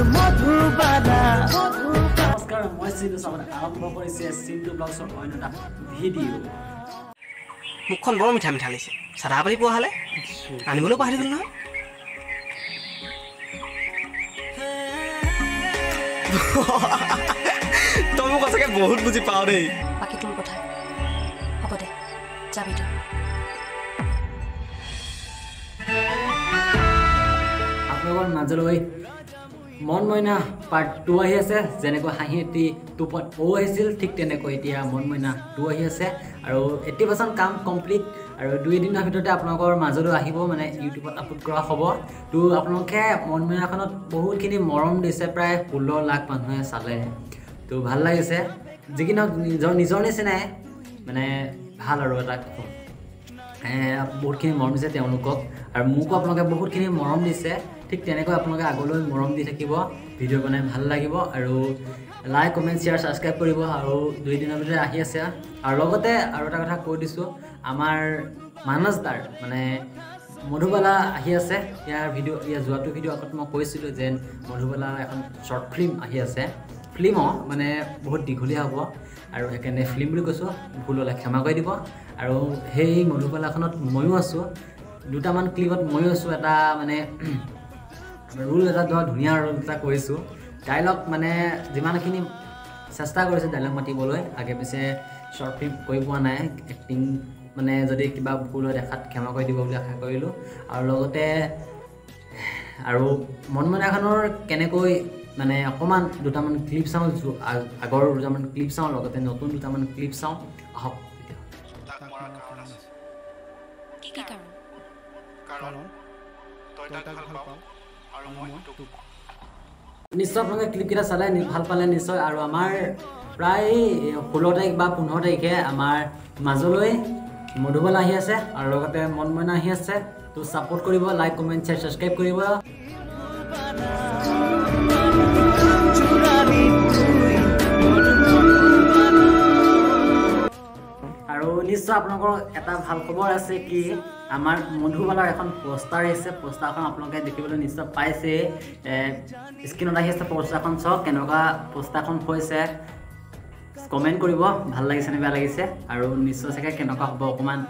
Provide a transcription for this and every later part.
নমস্কাৰ মই চিন্তু চামনে আৰম্ভ কৰিছে চিন্তু ব্লগছৰ অন্য এটা ভিডিঅ' মুখখন বৰ মিঠা মিঠা লাগিছে চাদা পাৰি পোৱা হ'লে আনিবলৈ পাহৰি গ'ল নহয় তই মোক সঁচাকৈ বহুত বুজি পাওঁ দেই বাকী তোৰ কথা হ'ব দে যাবি তই আপোনালোকৰ মাজলৈ মন মইনা পাৰ্ট 2 আহি আছে যেনেকৈ হাঁহি এটি 2.0 আহিছিল ঠিক তেনেকৈ এতিয়া মন মইনা 2 আহি আছে আৰু 80% কাম কমপ্লিট আৰু 2 দিনৰ ভিতৰতে আপোনালোকৰ মাজলৈ আহিব মানে ইউটিউবত আপলোড কৰা হ'ব তো আপোনালোকে মন মইনাখনত বহুতখিনি মৰম দিছে প্ৰায় 16 লাখ মানুহে চালে তো ভাল লাগিছে যিকিনক নিজৰ নিচিনাই মানে ভাল আৰু এটা বহুতখিনি মৰম দিছে তেওঁলোকক আৰু মোকো আপোনালোকে বহুতখিনি মৰম দিছে ঠিক তেনেকৈ আপোনালোকে আগলৈ মৰম দি থাকিব ভিডিঅ' বনাই ভাল লাগিব আৰু লাইক কমেণ্ট শ্বেয়াৰ ছাবস্ক্ৰাইব কৰিব আৰু 2 দিনৰ ভিতৰত আহি আছে আৰু লগতে আৰু এটা কথা কৈ দিছোঁ আমাৰ মানসদাৰ মানে মধুবালা আহি আছে ইয়াৰ যোৱাটো ভিডিঅ' আগত মই কৈছিলোঁ যে মধুবালা এখন শ্বৰ্ট ফিল্ম আহি আছে ফিল্মো মানে বহুত দীঘলীয়া হ'ব আৰু সেইকাৰণে ফিল্ম বুলি কৈছোঁ ভুল হ'লে ক্ষমা কৰি দিব আৰু সেই মধুবালাখনত ময়ো আছোঁ দুটামান ক্লিপত ময়ো আছোঁ এটা মানে ৰোল এটা ধুনীয়া ৰোল এটা কৰিছোঁ ডাইলগ মানে যিমানখিনি চেষ্টা কৰিছোঁ ডাইলগ মাতিবলৈ আগে পিছে শ্বৰ্ট ফিল্ম কৰি পোৱা নাই এক্টিং মানে যদি কিবা ভুল হয় দেখাত ক্ষমা কৰি দিব বুলি আশা কৰিলোঁ আৰু লগতে আৰু মন মইনাখনৰ কেনেকৈ মানে অকণমান দুটামান ক্লিপ চাওঁ আগৰ দুটামান ক্লিপ চাওঁ লগতে নতুন দুটামান ক্লিপ চাওঁ আহক নিশ্চয় আপোনালোকে ক্লিপকেইটা চালে ভাল পালে নিশ্চয় আৰু আমাৰ প্ৰায় 16 তাৰিখ বা 15 তাৰিখে আমাৰ মাজলৈ মধুবালা আহি আছে আৰু লগতে মন মইনা আহি আছে তো ছাপোৰ্ট কৰিব লাইক কমেণ্ট শ্বেয়াৰ ছাবস্ক্ৰাইব কৰিব আৰু নিশ্চয় আপোনালোকৰ এটা ভাল খবৰ আছে কি আমাৰ মধুবালাৰ এখন পোষ্টাৰ আহিছে পোষ্টাৰখন আপোনালোকে দেখিবলৈ নিশ্চয় পাইছে স্ক্ৰীনত আহি আছে পোষ্টাৰখন চাওক কেনেকুৱা পোষ্টাৰখন হৈছে কমেণ্ট কৰিব ভাল লাগিছে নে বেয়া লাগিছে আৰু নিশ্চয় চাগে কেনেকুৱা হ'ব অকণমান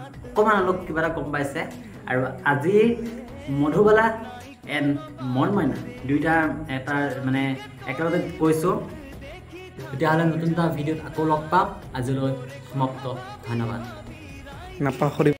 অলপ কিবা এটা গম পাইছে আৰু আজি মধুবালা এণ্ড মন মইনা দুইটা এটা মানে একেলগে কৈছোঁ তেতিয়াহ'লে নতুন এটা ভিডিঅ'ত আকৌ লগ পাম আজিলৈ সমাপ্ত ধন্যবাদ নাপাহৰিব